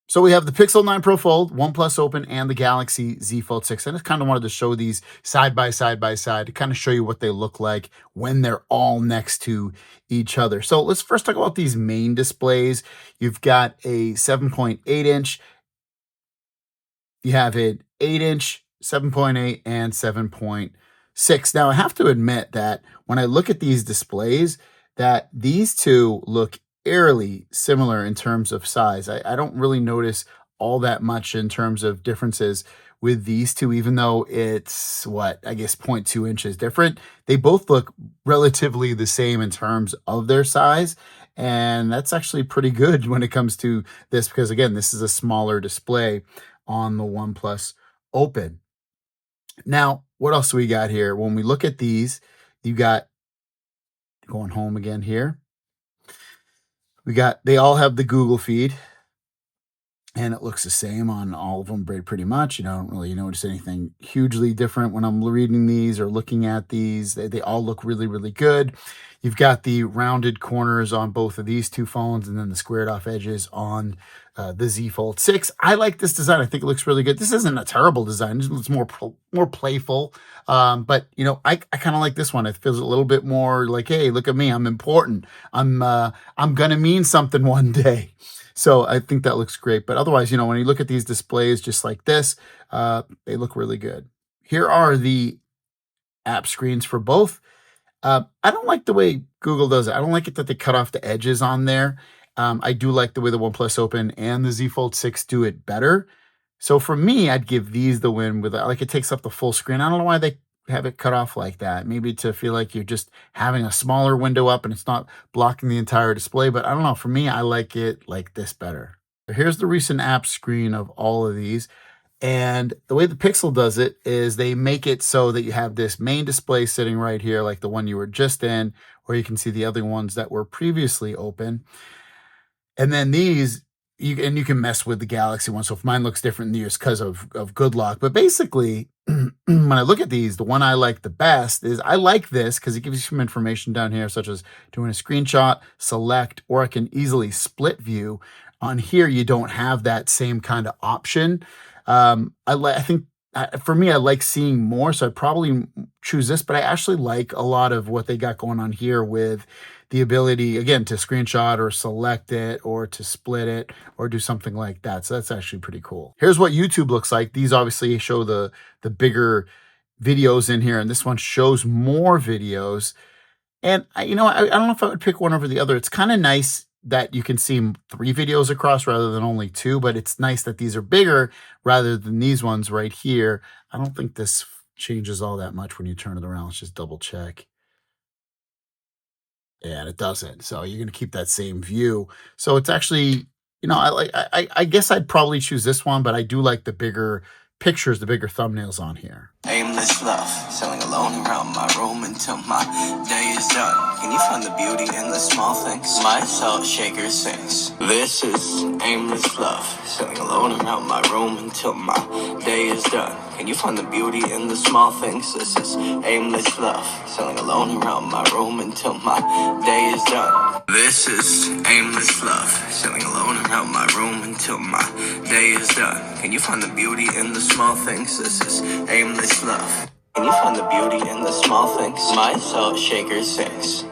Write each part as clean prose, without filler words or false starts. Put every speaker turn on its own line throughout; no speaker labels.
So we have the Pixel 9 Pro Fold, OnePlus Open, and the Galaxy Z Fold6. I just kind of wanted to show these side by side to kind of show you what they look like when they're all next to each other. So let's first talk about these main displays. You've got a 7.8 inch, you have an 8 inch, 7.8, and 7.6. Now I have to admit that when I look at these displays, that these two look eerily similar in terms of size. I don't really notice all that much in terms of differences with these two, even though it's what I guess 0.2 inches different. They both look relatively the same in terms of their size. And that's actually pretty good when it comes to this, because again, this is a smaller display on the OnePlus Open. Now, what else do we got here? When we look at these, you got going home again here. They all have the Google feed, and it looks the same on all of them pretty much. You don't really notice anything hugely different when I'm reading these or looking at these. They all look really, really good. You've got the rounded corners on both of these two phones, and then the squared off edges on the Z Fold 6. I like this design. I think it looks really good. This isn't a terrible design. It's more playful. But you know, I kind of like this one. It feels a little bit more like, hey, look at me. I'm important. I'm gonna mean something one day. So I think that looks great. But otherwise, you know, when you look at these displays just like this, they look really good. Here are the app screens for both. I don't like the way Google does it. I don't like it that they cut off the edges on there. I do like the way the OnePlus Open and the Z Fold 6 do it better. So for me, I'd give these the win with like it takes up the full screen. I don't know why they have it cut off like that. Maybe to feel like you're just having a smaller window up and it's not blocking the entire display. But I don't know. For me, I like it like this better. Here's the recent app screen of all of these. And the way the Pixel does it is they make it so that you have this main display sitting right here, like the one you were just in, or you can see the other ones that were previously open. And then these, you can mess with the Galaxy one. So if mine looks different than yours because of good luck. But basically, when I look at these, the one I like the best is I like this because it gives you some information down here, such as doing a screenshot, select, or I can easily split view. On here, you don't have that same kind of option. I think for me, I like seeing more, so I'd probably choose this, but I actually like a lot of what they got going on here with the ability, again, to screenshot or select it or to split it or do something like that. So that's actually pretty cool. Here's what YouTube looks like. These obviously show the bigger videos in here, and this one shows more videos. And I don't know if I would pick one over the other. It's kind of nice that you can see 3 videos across rather than only 2, but it's nice that these are bigger rather than these ones right here. I don't think this changes all that much when you turn it around. Let's just double check. Yeah, and it doesn't. So you're going to keep that same view. So it's actually, I guess I'd probably choose this one, but I do like the bigger pictures, the bigger thumbnails on here.
Aimless love, sailing alone around my room until my day is done. Can you find the beauty in the small things? My salt shaker sings. This is aimless love, sailing alone around my room until my day is done. Can you find the beauty in the small things? This is aimless love, sailing alone around my room until my day is done. This is aimless love, sailing alone around my room until my day is done. Can you find the beauty in the small things? This is aimless love. Can you find the beauty in the small things? My salt shaker sings.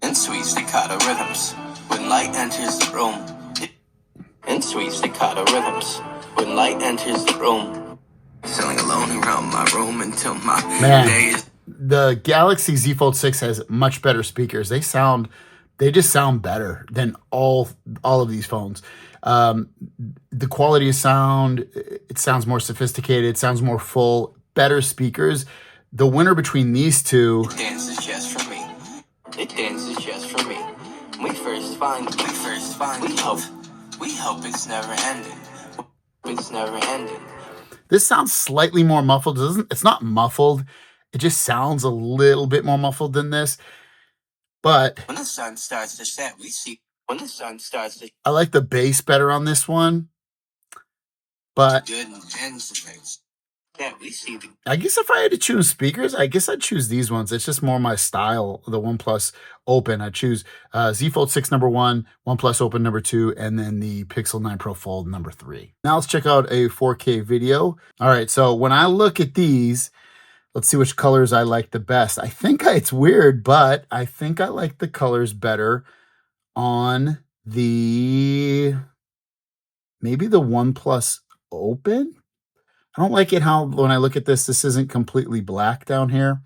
In sweet staccato rhythms, when light enters the room. In sweet staccato rhythms, when light enters the room. Sailing alone around my room until my day is.
The Galaxy Z Fold 6 has much better speakers. They just sound better than all of these phones. The quality of sound, it sounds more sophisticated, it sounds more full, better speakers. The winner between these two.
It dances just for me. It dances just for me. We first find, we hope it's never ending. It's never ending.
This sounds slightly more muffled. It's not muffled. It just sounds a little bit more muffled than this. But
when the sun starts to set, we see. When the sun starts to.
I like the bass better on this one. But
good and ends the things. Yeah, we see the
I guess if I had to choose speakers, I guess I'd choose these ones. It's just more my style. The OnePlus Open. I choose Z Fold 6 number one, OnePlus Open number two, and then the Pixel 9 Pro Fold number three. Now let's check out a 4K video. All right, so when I look at these, let's see which colors I like the best. It's weird, but I think I like the colors better on the maybe the OnePlus Open. I don't like it how when I look at this isn't completely black down here.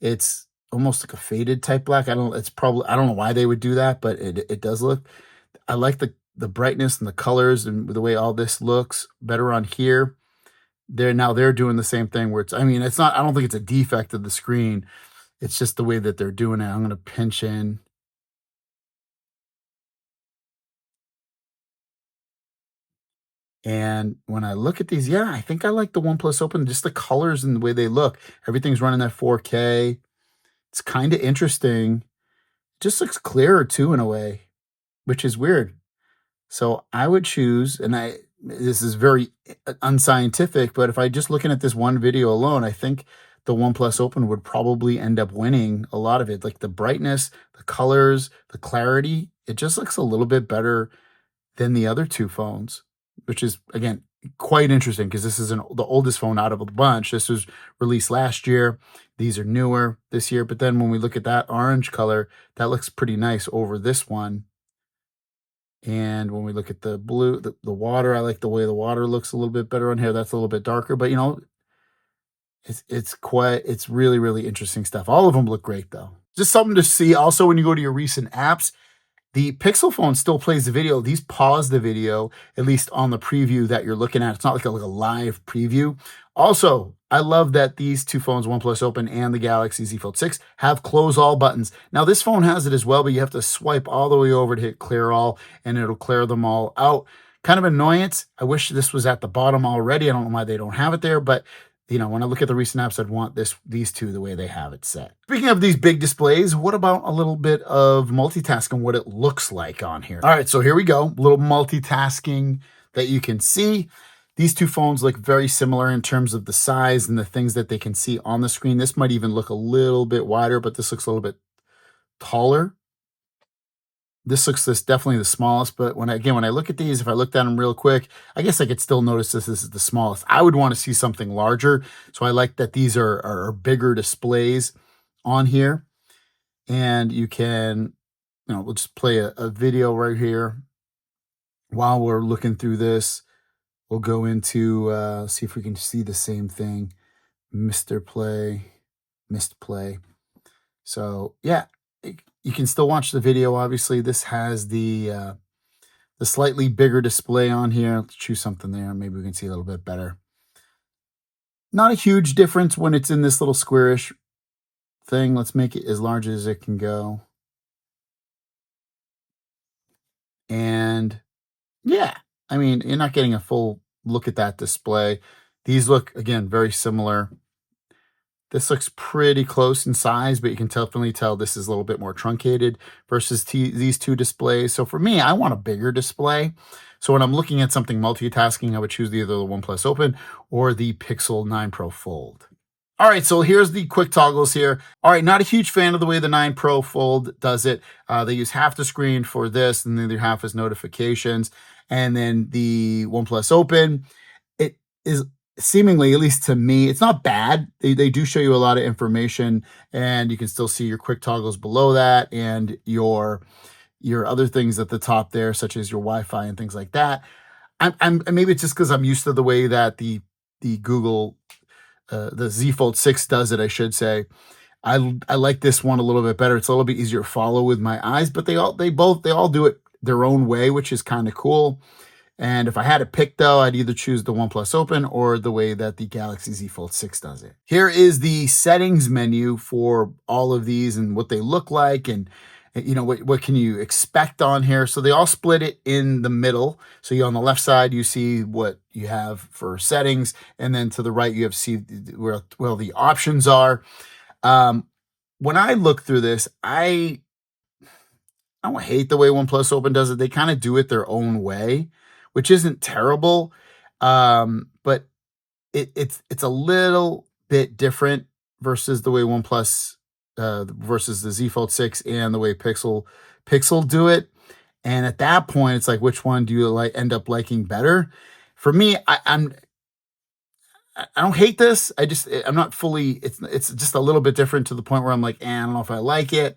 It's almost like a faded type black. I don't know why they would do that, but it does look. I like the brightness and the colors and the way all this looks better on here. They're doing the same thing where it's not, I don't think it's a defect of the screen. It's just the way that they're doing it. I'm gonna pinch in. And when I look at these, yeah, I think I like the OnePlus Open, just the colors and the way they look. Everything's running at 4K. It's kind of interesting. Just looks clearer too in a way, which is weird. So I would choose, and this is very unscientific, but if I just looking at this one video alone, I think the OnePlus Open would probably end up winning a lot of it. Like the brightness, the colors, the clarity, it just looks a little bit better than the other two phones, which is again quite interesting because this is the oldest phone out of the bunch. This was released last year. These are newer this year. But then when we look at that orange color, that looks pretty nice over this one. And when we look at the blue, the water, I like the way the water looks a little bit better on here. That's a little bit darker, but it's really, really interesting stuff. All of them look great though. Just something to see. Also, when you go to your recent apps, the Pixel phone still plays the video. These pause the video, at least on the preview that you're looking at. It's not like a live preview. Also, I love that these two phones, OnePlus Open and the Galaxy Z Fold 6, have close all buttons. Now, this phone has it as well, but you have to swipe all the way over to hit clear all, and it'll clear them all out. Kind of annoyance. I wish this was at the bottom already. I don't know why they don't have it there, but when I look at the recent apps, I'd want these two the way they have it set. Speaking of these big displays, what about a little bit of multitasking, what it looks like on here? All right, so here we go. A little multitasking that you can see. These two phones look very similar in terms of the size and the things that they can see on the screen. This might even look a little bit wider, but this looks a little bit taller. This definitely the smallest, but when I look at these, if I looked at them real quick, I guess I could still notice this is the smallest. I would want to see something larger, so I like that these are bigger displays on here. And you can, we'll just play a video right here. While we're looking through this, we'll go into, see if we can see the same thing. Mr. Play, missed play. So yeah, you can still watch the video. Obviously, this has the slightly bigger display on here. Let's choose something there. Maybe we can see a little bit better. Not a huge difference when it's in this little squarish thing. Let's make it as large as it can go. And yeah, you're not getting a full look at that display. These look, again, very similar. This looks pretty close in size, but you can definitely tell this is a little bit more truncated versus these two displays. So for me, I want a bigger display. So when I'm looking at something multitasking, I would choose either the OnePlus Open or the Pixel 9 Pro Fold. All right, so here's the quick toggles here. All right, not a huge fan of the way the 9 Pro Fold does it. They use half the screen for this, and the other half is notifications. And then the OnePlus Open, it is seemingly, at least to me, it's not bad. They do show you a lot of information, and you can still see your quick toggles below that and your other things at the top there, such as your Wi-Fi and things like that. I'm maybe it's just because I'm used to the way that the Google the Z Fold 6 does it, I should say. I like this one a little bit better. It's a little bit easier to follow with my eyes, but they all do it their own way, which is kind of cool. And if I had to pick though, I'd either choose the OnePlus Open or the way that the Galaxy Z Fold 6 does it. Here is the settings menu for all of these and what they look like, and what can you expect on here. So they all split it in the middle. So on the left side, you see what you have for settings, and then to the right, you have see where the options are. When I look through this, I don't hate the way OnePlus Open does it. They kind of do it their own way, which isn't terrible. But it's a little bit different versus the way OnePlus versus the Z Fold 6 and the way Pixel do it. And at that point, it's like, which one do you like end up liking better? For me, I don't hate this. I'm not fully. It's just a little bit different to the point where I'm like, I don't know if I like it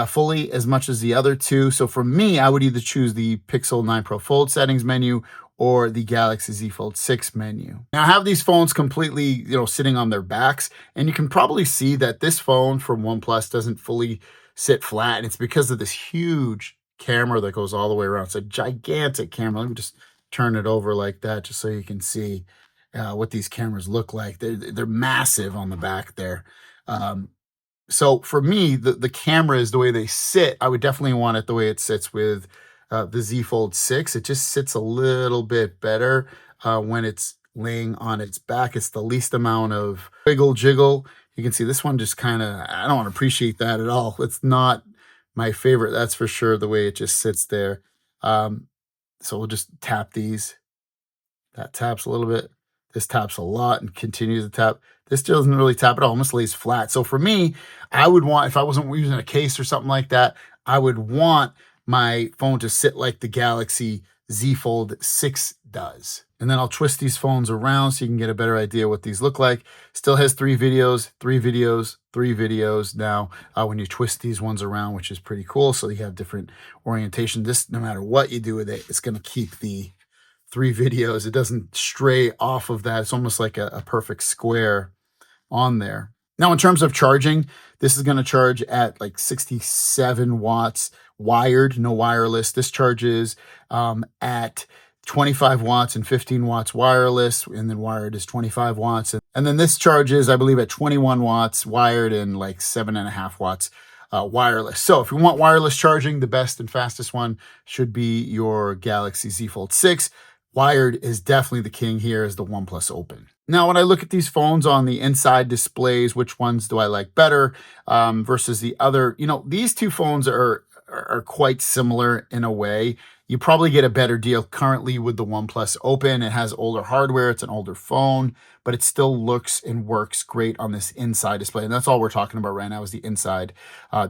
fully as much as the other two. So for me, I would either choose the Pixel 9 Pro Fold settings menu or the Galaxy Z Fold 6 menu. Now I have these phones completely, sitting on their backs, and you can probably see that this phone from OnePlus doesn't fully sit flat, and it's because of this huge camera that goes all the way around. It's a gigantic camera. Let me just turn it over like that just so you can see what these cameras look like. They're massive on the back there. So for me, the cameras, the way they sit, I would definitely want it the way it sits with the Z Fold 6. It just sits a little bit better when it's laying on its back. It's the least amount of wiggle jiggle. You can see this one just kind of, I don't appreciate that at all. It's not my favorite, that's for sure, the way it just sits there. So we'll just tap these. That taps a little bit. This taps a lot and continues to tap. This doesn't really tap at all, almost lays flat. So for me, I would want, if I wasn't using a case or something like that, I would want my phone to sit like the Galaxy Z Fold 6 does. And then I'll twist these phones around so you can get a better idea what these look like. Still has 3 videos, 3 videos, 3 videos now when you twist these ones around, which is pretty cool. So you have different orientation. This, no matter what you do with it, it's going to keep the 3 videos. It doesn't stray off of that. It's almost like a perfect square on there. Now, in terms of charging, this is going to charge at like 67 watts wired, no wireless. This charges at 25 watts and 15 watts wireless, and then wired is 25 watts. And then this charges, I believe, at 21 watts wired and like 7.5 watts wireless. So if you want wireless charging, the best and fastest one should be your Galaxy Z Fold 6. Wired is definitely the king here as the OnePlus Open. Now, when I look at these phones on the inside displays, which ones do I like better versus the other? These two phones are quite similar in a way. You probably get a better deal currently with the OnePlus Open. It has older hardware. It's an older phone, but it still looks and works great on this inside display. And that's all we're talking about right now is the inside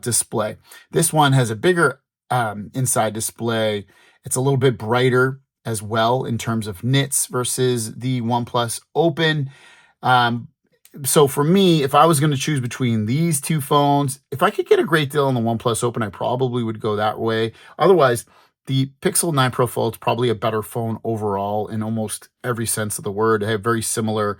display. This one has a bigger inside display. It's a little bit brighter as well in terms of nits versus the OnePlus Open. So for me, if I was going to choose between these two phones, if I could get a great deal on the OnePlus Open, I probably would go that way. Otherwise, the Pixel 9 Pro Fold is probably a better phone overall in almost every sense of the word. They have very similar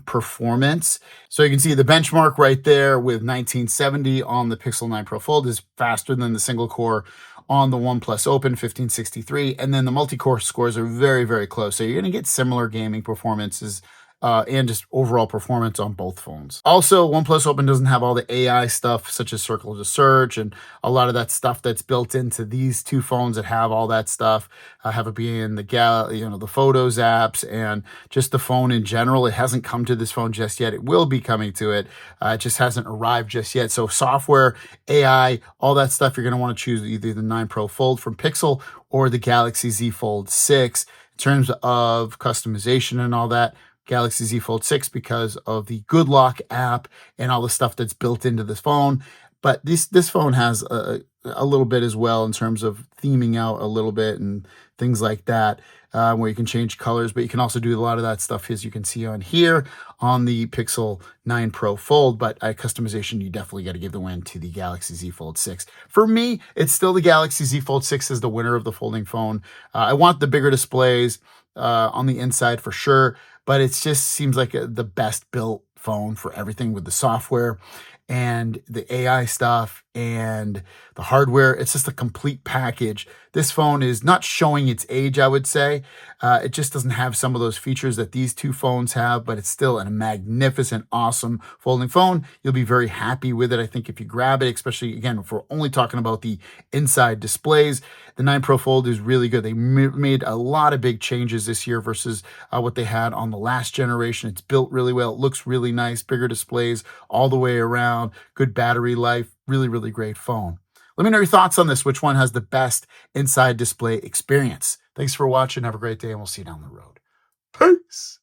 performance. So you can see the benchmark right there with 1970 on the Pixel 9 Pro Fold is faster than the single core on the OnePlus Open 1563. And then the multi-core scores are very, very close. So you're going to get similar gaming performances and just overall performance on both phones. Also, OnePlus Open doesn't have all the AI stuff such as circle to search and a lot of that stuff that's built into these two phones that have all that stuff. Have it be in the the Photos apps and just the phone in general. It hasn't come to this phone just yet. It will be coming to it. It just hasn't arrived just yet. So software, AI, all that stuff, you're going to want to choose either the 9 Pro Fold from Pixel or the Galaxy Z Fold 6. In terms of customization and all that, Galaxy Z Fold 6 because of the Good Lock app and all the stuff that's built into this phone. But this phone has a little bit as well in terms of theming out a little bit and things like that, where you can change colors, but you can also do a lot of that stuff as you can see on here on the Pixel 9 Pro Fold. But customization, you definitely got to give the win to the Galaxy Z Fold 6. For me, it's still the Galaxy Z Fold 6 is the winner of the folding phone. I want the bigger displays on the inside for sure, but it just seems like the best built phone for everything with the software and the AI stuff and the hardware. It's just a complete package. This phone is not showing its age, I would say. It just doesn't have some of those features that these two phones have, but it's still a magnificent, awesome folding phone. You'll be very happy with it, I think, if you grab it, especially, again, if we're only talking about the inside displays. The 9 Pro Fold is really good. They made a lot of big changes this year versus what they had on the last generation. It's built really well. It looks really nice, bigger displays all the way around, good battery life, really, really great phone. Let me know your thoughts on this. Which one has the best inside display experience? Thanks for watching. Have a great day, and we'll see you down the road. Peace.